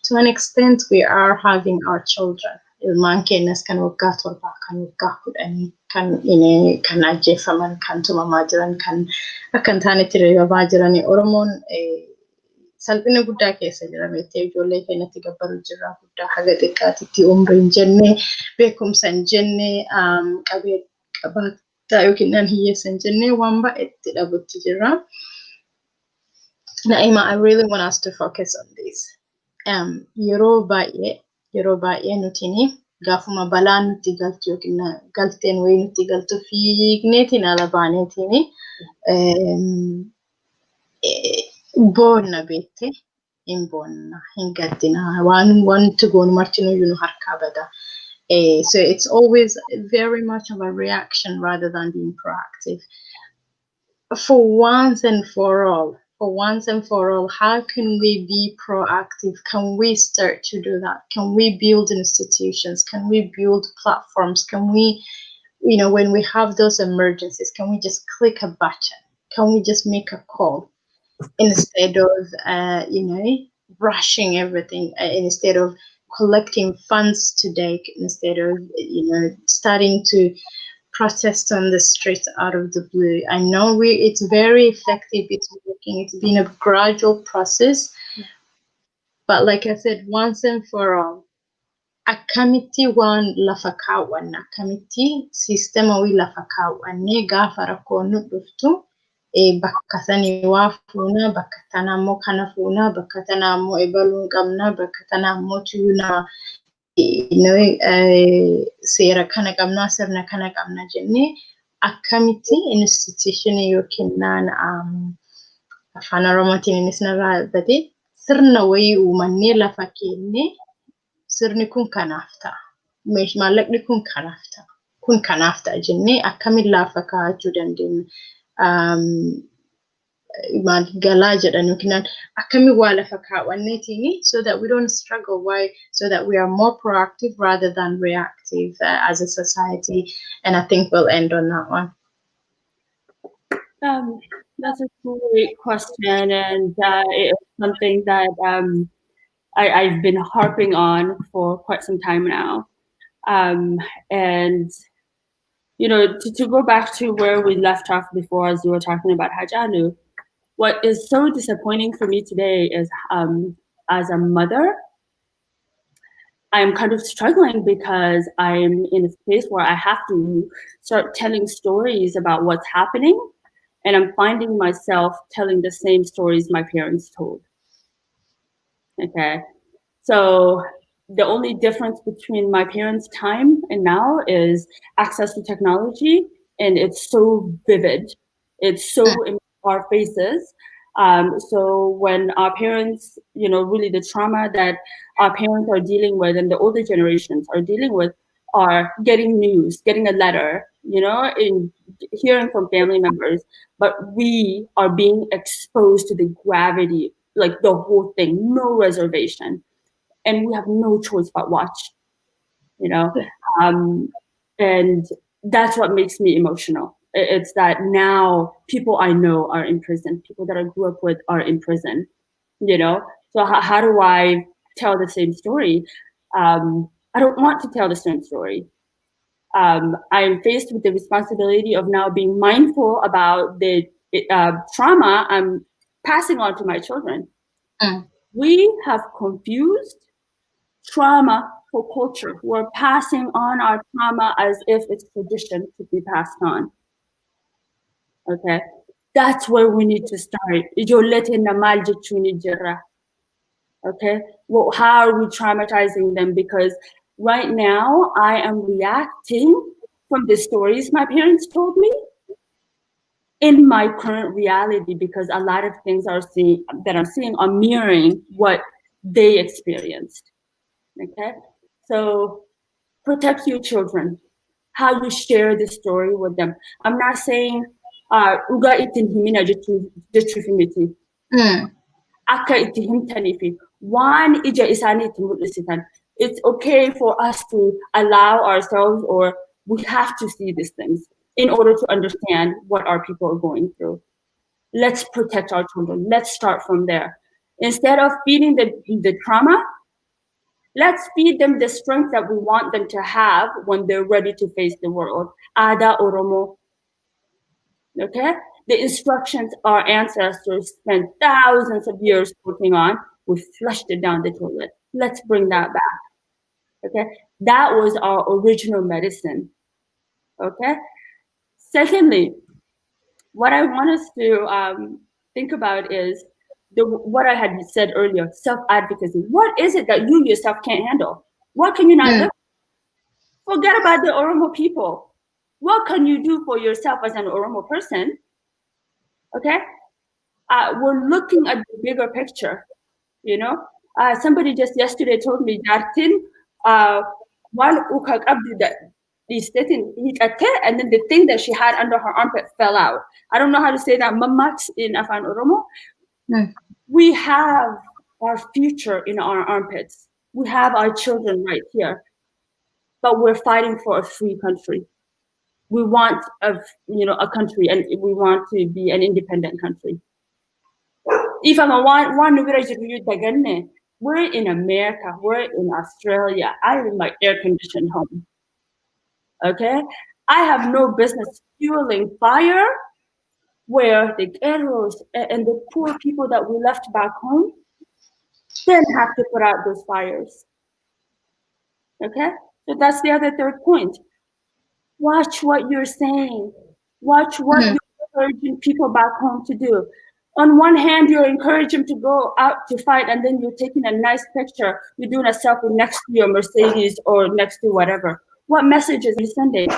To an extent we are having our children. Ilmaan keenyas kan waggaa 7 kan waggaa 10 kan ajjeefaman kan tumamaa jiran kan akka hin taanetti reebamaa jiran. Oromoon salphina guddaa keessa jira. Meettee ijoollee keenyatti gabbaru jirra guddaa haga xiqqaatitti umriin jennee beekumsan jennee qabaattaa yookiin hiyyeessan jennee waan baay'eetti dhabutti jirra. Naima, I really want us to focus on this. Yeroo baay'ee nutini gaafuma balaan nutti galchu yookiin galteen wayii nutti galtu fiigneetiin ala baaneetiin boonna beekte hin boonna hin gaddina wanti goonu martinuyyuu nu harkaa bada. So it's always very much of a reaction rather than being proactive. For once and for all, how can we be proactive? Can we start to do that? Can we build institutions? Can we build platforms? Can we, when we have those emergencies, can we just click a button? Can we just make a call instead of, rushing everything, instead of collecting funds today, instead of, starting to protest on the streets out of the blue? I know it's very effective, it's working, it's been a gradual process, but like I said, once and for all, akkamitti waan lafa kaawwanna, akkamitti siistemawii lafa kaawwannee gaafa rakkoon nu dhuftu bakka sanii waa fuuna, bakka tana ammoo kana fuuna, bakka tana ammoo ebaluun qabna, bakka tana ammoo tuyuna seera kana qabna, sirna kana qabna jennee akkamitti institutionii yookiin afaan Oromootiin innis narraa bade sirna wayii uumannee lafa keennee sirni kun kanaaf ta'a, maallaqni kun kanaaf ta'a jennee akkamiin lafa kaa'achuu dandeenya. Galaa jedhan yookiin akkamiin waa lafa kaawwanneetiin so that we don't struggle, so that we are more proactive rather than reactive as a society. And I think we'll end on that one. That's a great question, and it's something that I've been harping on for quite some time now. And to go back to where we left off before, as you were talking about Haj Anu, what is so disappointing for me today is, as a mother, I'm kind of struggling because I'm in a space where I have to start telling stories about what's happening, and I'm finding myself telling the same stories my parents told. Okay, so the only difference between my parents' time and now is access to technology, and it's so vivid. It's so in our faces. So when our parents, really the trauma that our parents are dealing with and the older generations are dealing with are getting news, getting a letter, in hearing from family members, but we are being exposed to the gravity, like the whole thing, no reservation. And we have no choice but watch, and that's what makes me emotional. It's that now people I know are in prison, people that I grew up with are in prison, so how do I tell the same story? I don't want to tell the same story. I'm faced with the responsibility of now being mindful about the trauma I'm passing on to my children. We have confused trauma for culture. We're passing on our trauma as if it's tradition to be passed on. Okay, that's where we need to start. Okay, well, how are we traumatizing them? Because right now I am reacting from the stories my parents told me in my current reality, because a lot of things that I'm seeing are mirroring what they experienced. Okay, so protect your children, how you share the story with them. I'm not saying uga itin himina jechuufimiti akka itti himtaniifi waan ija isaanii itti mul'isitan. It's okay for us to allow ourselves, or we have to see these things in order to understand what our people are going through. Let's protect our children. Let's start from there. Instead of feeding the trauma, let's feed them the strength that we want them to have when they're ready to face the world. Ada Oromo. Okay? The instructions our ancestors spent thousands of years working on, we flushed it down the toilet. Let's bring that back. Okay? That was our original medicine. Okay? Secondly, what I want us to think about is what I had said earlier, self-advocacy. What is it that you yourself can't handle? What can you not do? Forget about the Oromo people. What can you do for yourself as an Oromo person? Okay, we're looking at the bigger picture. You know, somebody just yesterday told me Jartin, one ukak abdi that the stating and then the thing that she had under her armpit fell out. I don't know how to say that mamats in Afan Oromo. We have our future in our armpits. We have our children right here, but we're fighting for a free country. We want a country, and we want to be an independent country. If I'm a one we're in America, we're in Australia. I'm in my air-conditioned home. Okay, I have no business fueling fire where the ghettos and the poor people that we left back home then have to put out those fires. Okay, so that's the other third point. Watch what you're saying. Watch what you're encouraging people back home to do. On one hand, you're encouraging them to go out to fight, and then you're taking a nice picture. You're doing a selfie next to your Mercedes or next to whatever. What messages are you sending?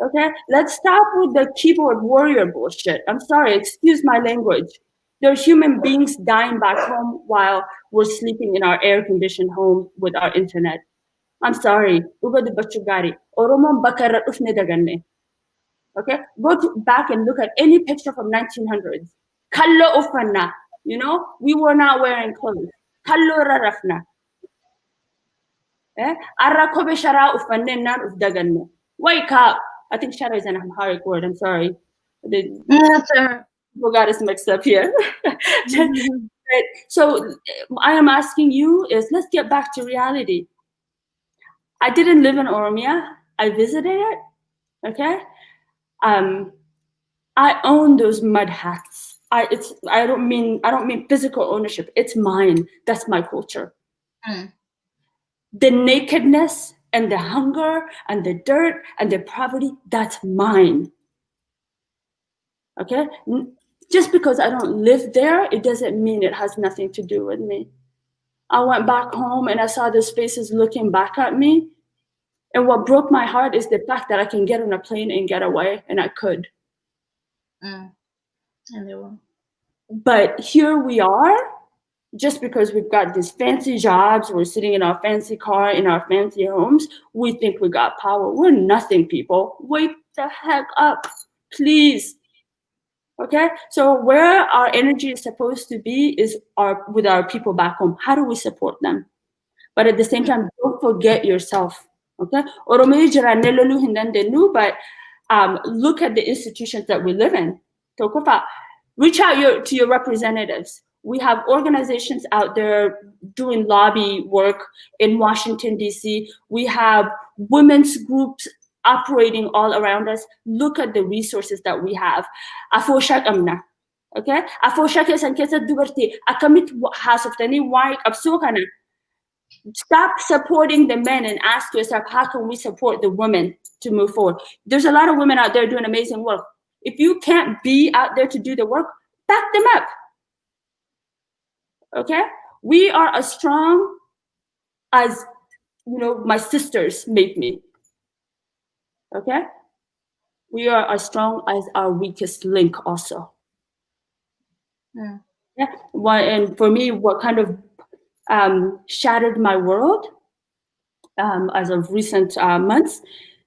Okay, let's stop with the keyboard warrior bullshit. I'm sorry, excuse my language. There are human beings dying back home while we're sleeping in our air-conditioned home with our internet. I'm sorry. Oromo bakara ufne daganne. Okay, go back and look at any picture from 1900s. Kallo ufanna, we were not wearing clothes. Kallo rarafna. Arra kobe shara ufanne nan ufdaganne. Wake up. I think shara is an Amharic word. I'm sorry. People got us mixed up here. So I am asking you is let's get back to reality. I didn't live in Oromia. I visited it. Okay. I own those mud hats. I don't mean physical ownership. It's mine. That's my culture. The nakedness and the hunger and the dirt and the poverty, that's mine. Okay? Just because I don't live there, it doesn't mean it has nothing to do with me. I went back home and I saw those faces looking back at me. And what broke my heart is the fact that I can get on a plane and get away, and I could. And they will. But here we are, just because we've got these fancy jobs, we're sitting in our fancy car, in our fancy homes, we think we got power. We're nothing, people. Wake the heck up, please. Okay, so where our energy is supposed to be is with our people back home. How do we support them? But at the same time, don't forget yourself. Okay, but look at the institutions that we live in. Reach out to your representatives. We have organizations out there doing lobby work in Washington, D.C. We have women's groups operating all around us. Look at the resources that we have. Afoshak amna. Okay? Afoshak is and kesa duberti. Akamit hasoftani why absokana. Stop supporting the men and ask yourself, how can we support the women to move forward? There's a lot of women out there doing amazing work. If you can't be out there to do the work, back them up. Okay? We are as strong as, my sisters make me. Okay? We are as strong as our weakest link also. Yeah. And for me, what kind of shattered my world as of recent months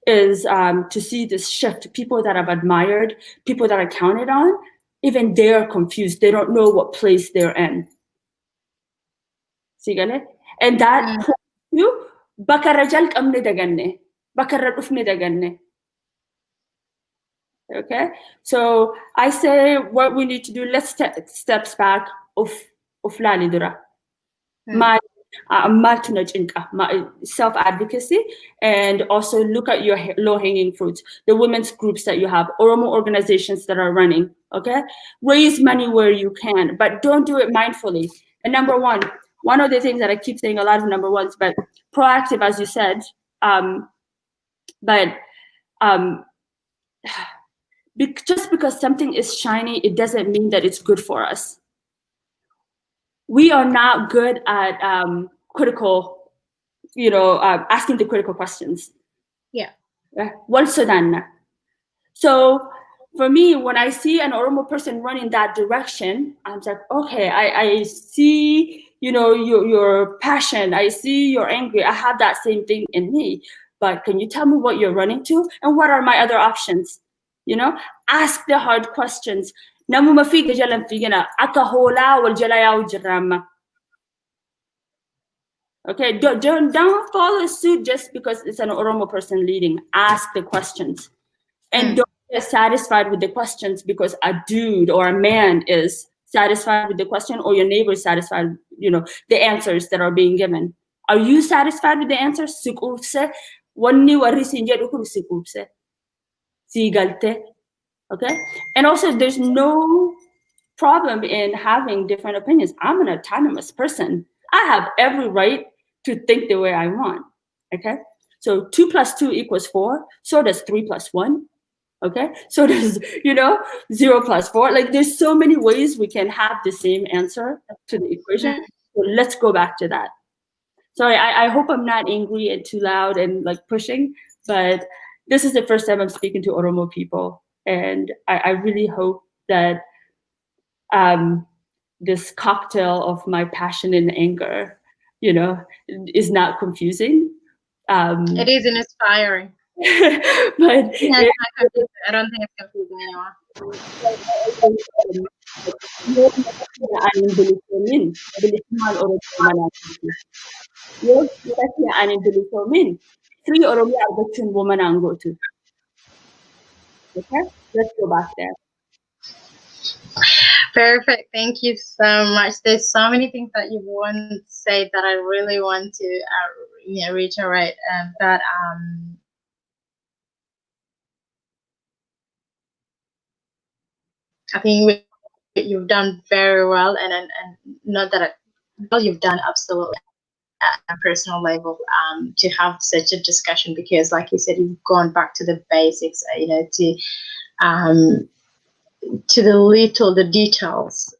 is to see this shift. People that I've admired, people that I counted on, even they're confused. They don't know what place they're in. And that you bakarajal kamne daganne, bakarad ufne daganne. Okay, so I say what we need to do. Let's take steps back of lalidura. My self-advocacy, and also look at your low-hanging fruits, the women's groups that you have, Oromo organizations that are running. Okay, raise money where you can, but don't do it mindfully. And number one of the things that I keep saying, a lot of number ones, but proactive, as you said, just because something is shiny, it doesn't mean that it's good for us. We are not good at critical asking the critical questions. Yeah. What's Sudan? So for me, when I see an Oromo person running that direction, I'm like, okay, I see, your passion. I see you're angry. I have that same thing in me. But can you tell me what you're running to? And what are my other options? Ask the hard questions. Namuma figa jalan figana akahola wal jalaya jirama. Okay, don't follow suit just because it's an Oromo person leading. Ask the questions. And don't get satisfied with the questions because a dude or a man is satisfied with the question or your neighbor is satisfied, the answers that are being given. Are you satisfied with the answers? Okay? And also there's no problem in having different opinions. I'm an autonomous person. I have every right to think the way I want. Okay? So 2 + 2 = 4. So does 3 + 1. Okay, so there's 0 + 4. Like there's so many ways we can have the same answer to the equation. So let's go back to that. Sorry, I hope I'm not angry and too loud and like pushing, but this is the first time I'm speaking to Oromo people, and I really hope that this cocktail of my passion and anger, is not confusing. It is inspiring. But I don't think it's confusing anyone. Three Oromo Argachun woman and go to. Okay, let's go back there. Perfect. Thank you so much. There's so many things that you want to say that I really want to reiterate. That I think you've done very well, and not that you've done absolutely at a personal level to have such a discussion, because like you said, you've gone back to the basics, to the details,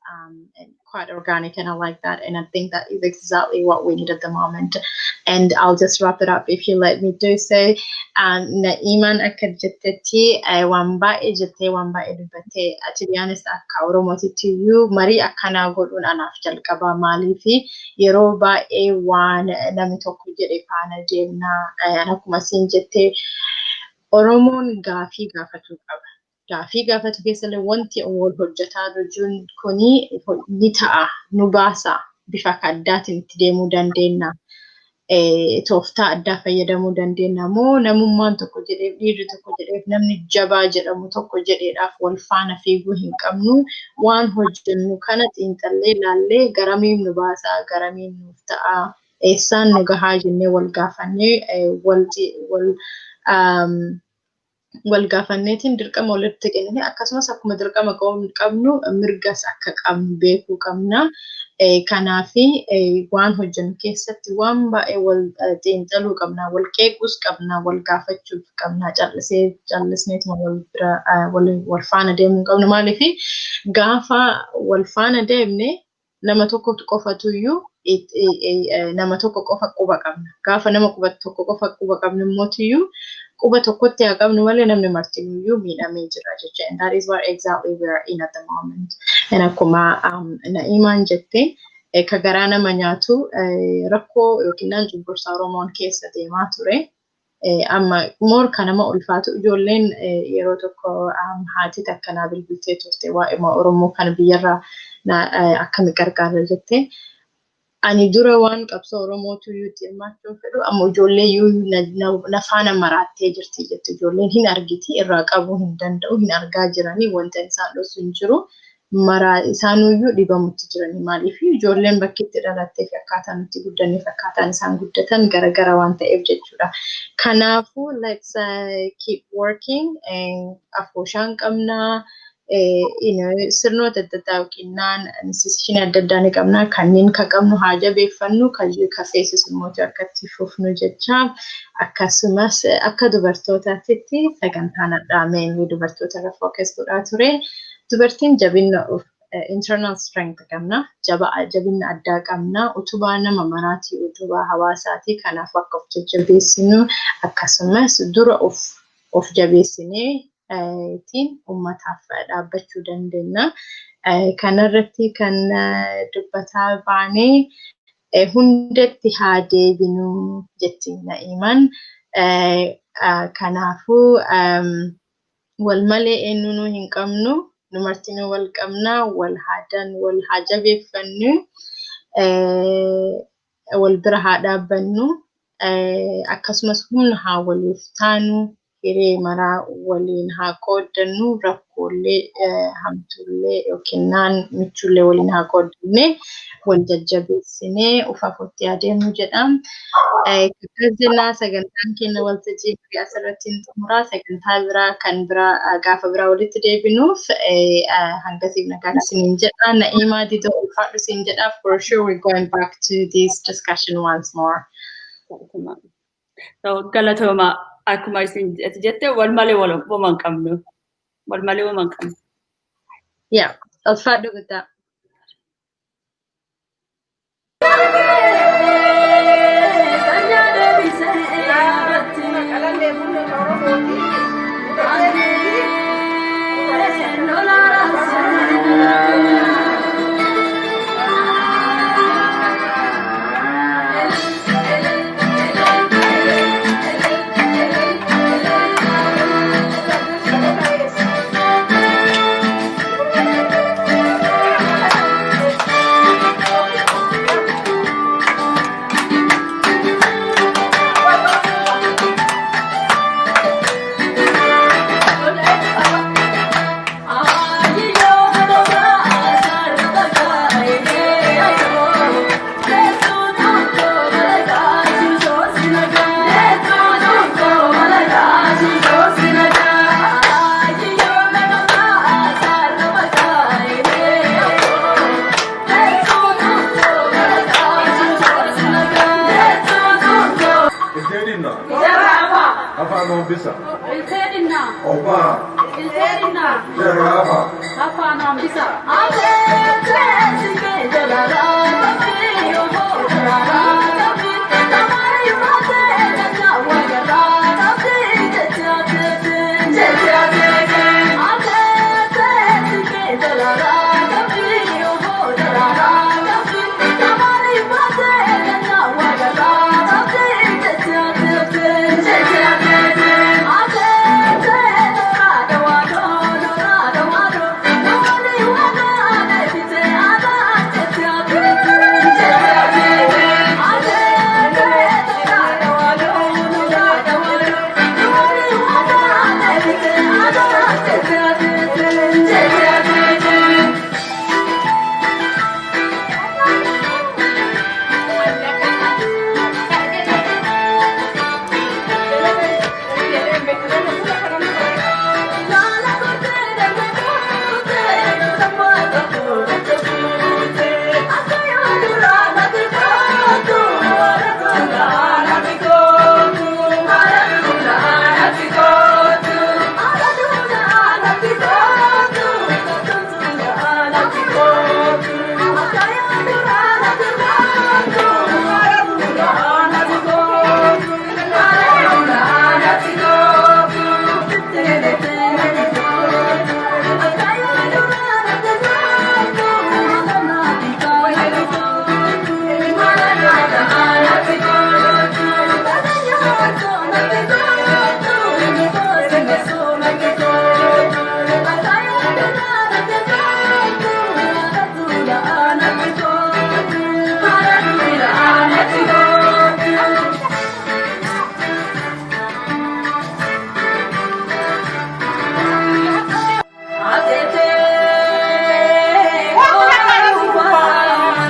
and quite organic, and I like that, and I think that is exactly what we need at the moment. And I'll just wrap it up if you let me do so. Na'iman akka jettetti waan baay'ee jettee waan baay'ee dubbattee, to be honest akka Oromootitti iyyuu marii akkanaa godhuun anaaf jalqabaa, maaliifi yeroo baay'ee waan namni tokko jedhe faana deemnaa. Akkuma siin jettee Oromoon gaafii gaafachuu qaba. Gaafii gaafatu keessallee wanti wal hojjetaa jiruun kuni ni ta'a, nu baasa, bifa addaatiin itti deemuu dandeenya. Tooftaa addaa fayyadamuu dandeenya moo namummaan tokko jedheef, dhiirri tokko jedheef, namni jabaa jedhamu tokko jedheedhaaf wal faana fiiguu hin qabnu. Waan hojjennu kana xiinxallee ilaallee garamiin nu baasaa, garamiin nuuf ta'a, eessaan nu gahaa jennee wal gaafannee wal gaafanneetiin dirqama walitti kennine, akkasumas akkuma dirqama qabnu mirgas akka qabnu beekuu qabna. Kanaafi waan hojjennu keessatti waan baay'ee wal xiinxaluu qabna, wal qeequus qabna, wal gaafachuuf qabna, callisneetuma wal faana deemuu qabna. Maaliifi gaafa wal faana deemne nama tokko qofatuyyuu nama tokko qofa quba qabna. Gaafa nama tokko qofa quba qabnu immoo quba tokkotti haa qabnu malee namni martinuyyuu miidhamee jira jecha. And that is what exactly we are in at the moment. And akkuma Na'imaan jette, ka garaa nama nyaatu rakkoo yookiin cunqursaa Oromoon keessa deemaa ture. Amma kan nama ulfaatu ijoolleen yeroo tokko haati takkanaa bilbiltee turte waa'ee Oromoo kan biyyarraa akkami gargaara jette. Ani dura waan qabsoo Oromootu yuutti hirmaachuun fedhu, amma ijoollee na faana maraattee jirti jette. Ijoolleen hin argiti, irraa qabuu hin danda'u, hin argaa jiranii, wanta isaan dhoosu hin jiru. Isaanuyyuu dhibamutti jiranii. Maaliif ijoolleen bakki itti dhalattee fi akkaataan itti guddannee fi akkaataan isaan guddatan garagara waan ta'eef jechuudha. Kanaafuu let's keep working. Afooshaan qabnaa. Sirnoota adda addaa yookiin institution adda addaa ni qabna. Kanneen ka qabnu haa jabeeffannu, ka feesisu immoo akka itti fufnu jecha. Akkasumas akka dubartootaatti sagantaan addaa meenii dubartoota irra fookas godhaa ture. Dubartiin jabina internal strength qabna jabina addaa qabna utubaa nama maraati utubaa hawaasaati kanaaf akka of jajjabeessinu akkasumas dura of jabeessinee tiin ummataaf dhaabbachuu dandeenya kanarratti kan dubbataa baanee hundatti haa deebinu jetti Na'imaan kanaafuu wal malee eenyuun hin qabnu numartinu wal qabna wal haadan wal hajabeeffannu wal bira haa dhaabbannu akkasumas humna haa waliif taanu hiree maraa waliin haa qooddannu rakkoolee hamtuulee yookiin michuulee waliin haa qooddanne wal jajjabeessinee ufaafatti adeemnu jedham kakazilaa sagantaan keenya waltajjii asirratti xumuraa sagantaa biraa kan biraa gaafa biraa walitti deebinuuf hangasiif nagaan isiniin jedha Na'imaa Didoo ulfaadhu siin jedha for sure we're going back to this discussion once more. So galatooma akkuma isin jette wal malee waman qabnu wal malee waman qabnu. Yeah, ulfaadhu guddaa. Bisa. Ilterina. Opa. Ilterina. Jaraba. Apa nam bisa. Ate, ate, singke jalara.